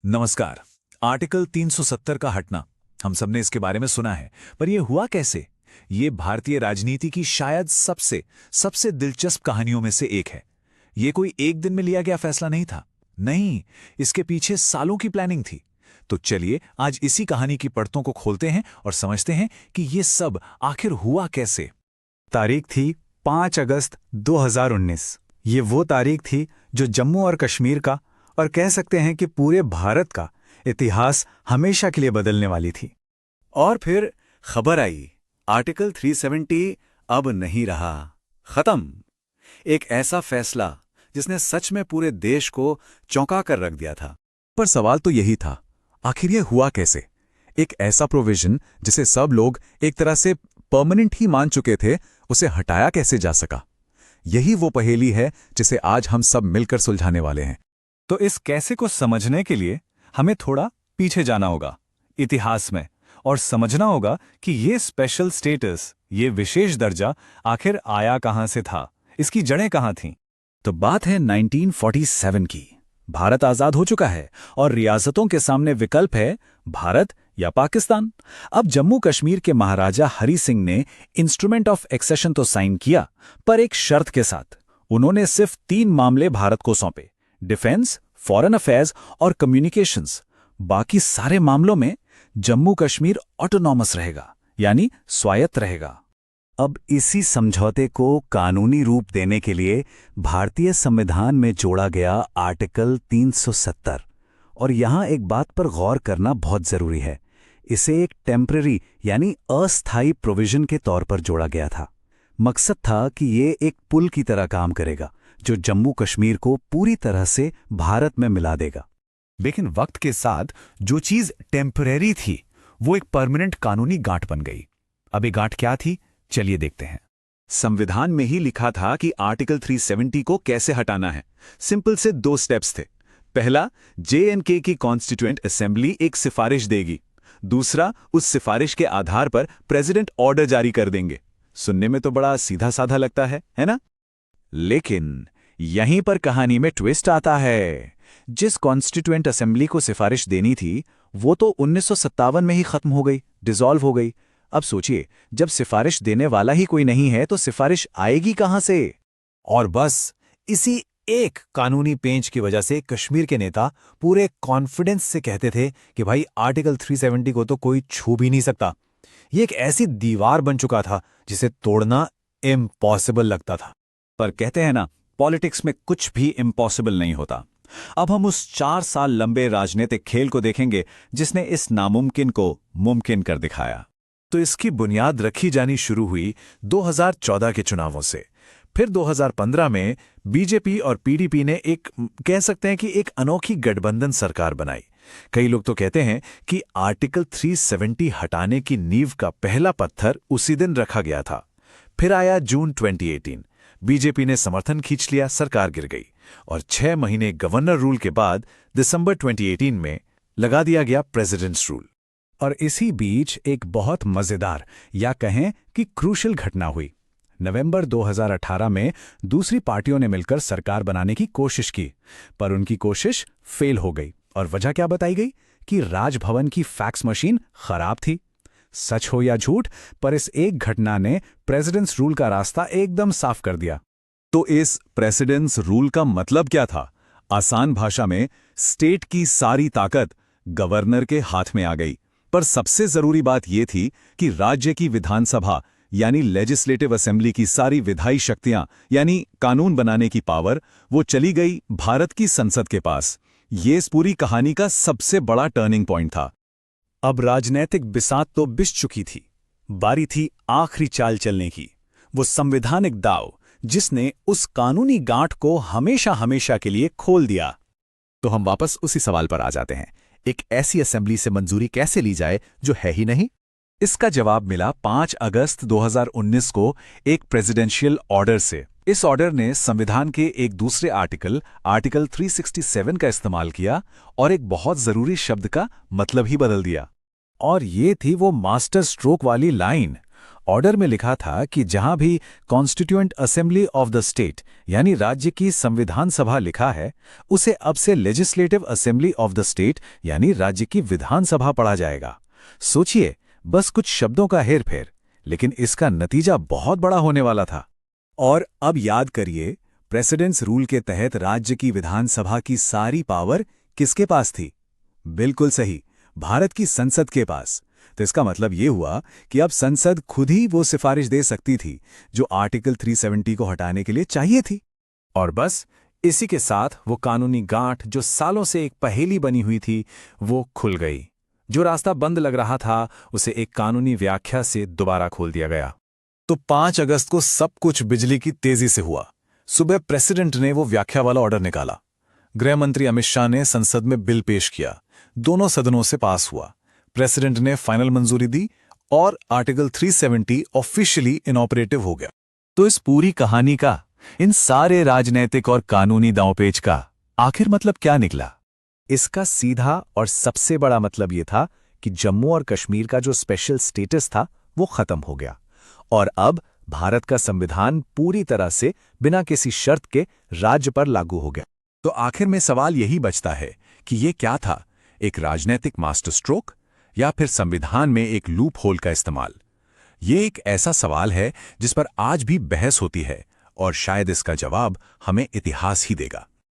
नमस्कार। आर्टिकल 370 का हटना, हम सबने इसके बारे में सुना है, पर यह हुआ कैसे? ये भारतीय राजनीति की शायद सबसे सबसे दिलचस्प कहानियों में से एक है। ये कोई एक दिन में लिया गया फैसला नहीं था। नहीं, इसके पीछे सालों की प्लानिंग थी। तो चलिए आज इसी कहानी की परतों को खोलते हैं और समझते हैं कि ये सब आखिर हुआ कैसे। तारीख थी 5 अगस्त 2019। ये वो तारीख थी जो जम्मू और कश्मीर का और कह सकते हैं कि पूरे भारत का इतिहास हमेशा के लिए बदलने वाली थी। और फिर खबर आई, आर्टिकल 370 अब नहीं रहा, खत्म। एक ऐसा फैसला जिसने सच में पूरे देश को चौंका कर रख दिया था। पर सवाल तो यही था, आखिर ये हुआ कैसे? एक ऐसा प्रोविजन जिसे सब लोग एक तरह से परमानेंट ही मान चुके थे, उसे हटाया कैसे जा सका? यही वो पहेली है जिसे आज हम सब मिलकर सुलझाने वाले हैं। तो इस कैसे को समझने के लिए हमें थोड़ा पीछे जाना होगा इतिहास में, और समझना होगा कि ये स्पेशल स्टेटस, ये विशेष दर्जा आखिर आया कहां से था, इसकी जड़ें कहां थीं। तो बात है 1947 की। भारत आजाद हो चुका है और रियासतों के सामने विकल्प है भारत या पाकिस्तान। अब जम्मू कश्मीर के महाराजा हरि सिंह ने इंस्ट्रूमेंट ऑफ एक्सेशन तो साइन किया, पर एक शर्त के साथ। उन्होंने सिर्फ 3 मामले भारत को सौंपे, डिफेंस, फॉरेन अफेयर्स और कम्युनिकेशंस। बाकी सारे मामलों में जम्मू कश्मीर ऑटोनॉमस रहेगा, यानी स्वायत्त रहेगा। अब इसी समझौते को कानूनी रूप देने के लिए भारतीय संविधान में जोड़ा गया आर्टिकल 370। और यहां एक बात पर गौर करना बहुत जरूरी है, इसे एक टेम्पररी यानी अस्थायी प्रोविजन के तौर पर जोड़ा गया था। मकसद था कि ये एक पुल की तरह काम करेगा जो जम्मू कश्मीर को पूरी तरह से भारत में मिला देगा। लेकिन वक्त के साथ जो चीज टेम्परेरी थी वो एक परमानेंट कानूनी गांठ बन गई। अब ये गांठ क्या थी, चलिए देखते हैं। संविधान में ही लिखा था कि आर्टिकल 370 को कैसे हटाना है। सिंपल से 2 स्टेप्स थे। पहला, JNK की कॉन्स्टिट्यूएंट असेंबली एक सिफारिश देगी। दूसरा, उस सिफारिश के आधार पर प्रेसिडेंट ऑर्डर जारी कर देंगे। सुनने में तो बड़ा सीधा साधा लगता है ना? लेकिन यहीं पर कहानी में ट्विस्ट आता है। जिस कॉन्स्टिट्यूएंट असेंबली को सिफारिश देनी थी वो तो 1957 में ही खत्म हो गई, डिसॉल्व हो गई। अब सोचिए, जब सिफारिश देने वाला ही कोई नहीं है तो सिफारिश आएगी कहां से? और बस इसी एक कानूनी पेंच की वजह से कश्मीर के नेता पूरे कॉन्फिडेंस से कहते थे कि भाई आर्टिकल 370 को तो कोई छू भी नहीं सकता। ये एक ऐसी दीवार बन चुका था जिसे तोड़ना इम्पॉसिबल लगता था। पर कहते हैं ना, पॉलिटिक्स में कुछ भी इम्पॉसिबल नहीं होता। अब हम उस 4 साल लंबे राजनीतिक खेल को देखेंगे जिसने इस नामुमकिन को मुमकिन कर दिखाया। तो इसकी बुनियाद रखी जानी शुरू हुई 2014 के चुनावों से। फिर 2015 में बीजेपी और PDP ने एक, कह सकते हैं कि एक अनोखी गठबंधन सरकार बनाई। कई लोग तो कहते हैं कि आर्टिकल 370 हटाने की नींव का पहला पत्थर उसी दिन रखा गया था। फिर आया जून 2018, बीजेपी ने समर्थन खींच लिया, सरकार गिर गई और 6 महीने गवर्नर रूल के बाद दिसंबर 2018 में लगा दिया गया प्रेसिडेंट्स रूल। और इसी बीच एक बहुत मजेदार या कहें कि क्रूशल घटना हुई। नवंबर 2018 में दूसरी पार्टियों ने मिलकर सरकार बनाने की कोशिश की, पर उनकी कोशिश फेल हो गई। और वजह क्या बताई गई? कि राजभवन की फैक्स मशीन खराब थी। सच हो या झूठ, पर इस एक घटना ने प्रेसिडेंट्स रूल का रास्ता एकदम साफ कर दिया। तो इस प्रेसिडेंट्स रूल का मतलब क्या था? आसान भाषा में, स्टेट की सारी ताकत गवर्नर के हाथ में आ गई। पर सबसे जरूरी बात यह थी कि राज्य की विधानसभा यानी लेजिस्लेटिव असेंबली की सारी विधायी शक्तियां यानी कानून बनाने की पावर, वो चली गई भारत की संसद के पास। ये इस पूरी कहानी का सबसे बड़ा टर्निंग पॉइंट था। अब राजनैतिक बिसात तो बिछ चुकी थी, बारी थी आखिरी चाल चलने की, वो संवैधानिक दाव जिसने उस कानूनी गांठ को हमेशा हमेशा के लिए खोल दिया। तो हम वापस उसी सवाल पर आ जाते हैं, एक ऐसी असेंबली से मंजूरी कैसे ली जाए जो है ही नहीं? इसका जवाब मिला 5 अगस्त 2019 को एक प्रेसिडेंशियल ऑर्डर से। इस ऑर्डर ने संविधान के एक दूसरे आर्टिकल 367 का इस्तेमाल किया और एक बहुत जरूरी शब्द का मतलब ही बदल दिया। और ये थी वो मास्टर स्ट्रोक वाली लाइन, ऑर्डर में लिखा था कि जहां भी constituent assembly of the state यानी राज्य की संविधान सभा लिखा है, उसे अब से legislative assembly of the state यानी राज्य की विधानसभा पढ़ा जाएगा। सोचिए, बस कुछ शब्दों का हेरफेर, लेकिन इसका नतीजा बहुत बड़ा होने वाला था। और अब याद करिए, प्रेसिडेंट्स रूल के तहत राज्य की विधानसभा की सारी पावर किसके पास थी? बिल्कुल सही, भारत की संसद के पास। तो इसका मतलब ये हुआ कि अब संसद खुद ही वो सिफारिश दे सकती थी जो आर्टिकल 370 को हटाने के लिए चाहिए थी। और बस इसी के साथ वो कानूनी गांठ जो सालों से एक पहेली बनी हुई थी, वो खुल गई। जो रास्ता बंद लग रहा था, उसे एक कानूनी व्याख्या से दोबारा खोल दिया गया। तो 5 अगस्त को सब कुछ बिजली की तेजी से हुआ। सुबह प्रेसिडेंट ने वो व्याख्या वाला ऑर्डर निकाला। गृह मंत्री अमित शाह ने संसद में बिल पेश किया। दोनों सदनों से पास हुआ। प्रेसिडेंट ने फाइनल मंजूरी दी और आर्टिकल 370 ऑफिशियली इनऑपरेटिव हो गया। तो इस पूरी कहानी का, इन सारे राजनैतिक और कानूनी दांवपेच का आखिर मतलब क्या निकला? इसका सीधा और सबसे बड़ा मतलब ये था कि जम्मू और कश्मीर का जो स्पेशल स्टेटस था वो खत्म हो गया और अब भारत का संविधान पूरी तरह से बिना किसी शर्त के राज्य पर लागू हो गया। तो आखिर में सवाल यही बचता है कि ये क्या था, एक राजनीतिक मास्टर स्ट्रोक या फिर संविधान में एक लूप होल का इस्तेमाल? ये एक ऐसा सवाल है जिस पर आज भी बहस होती है और शायद इसका जवाब हमें इतिहास ही देगा।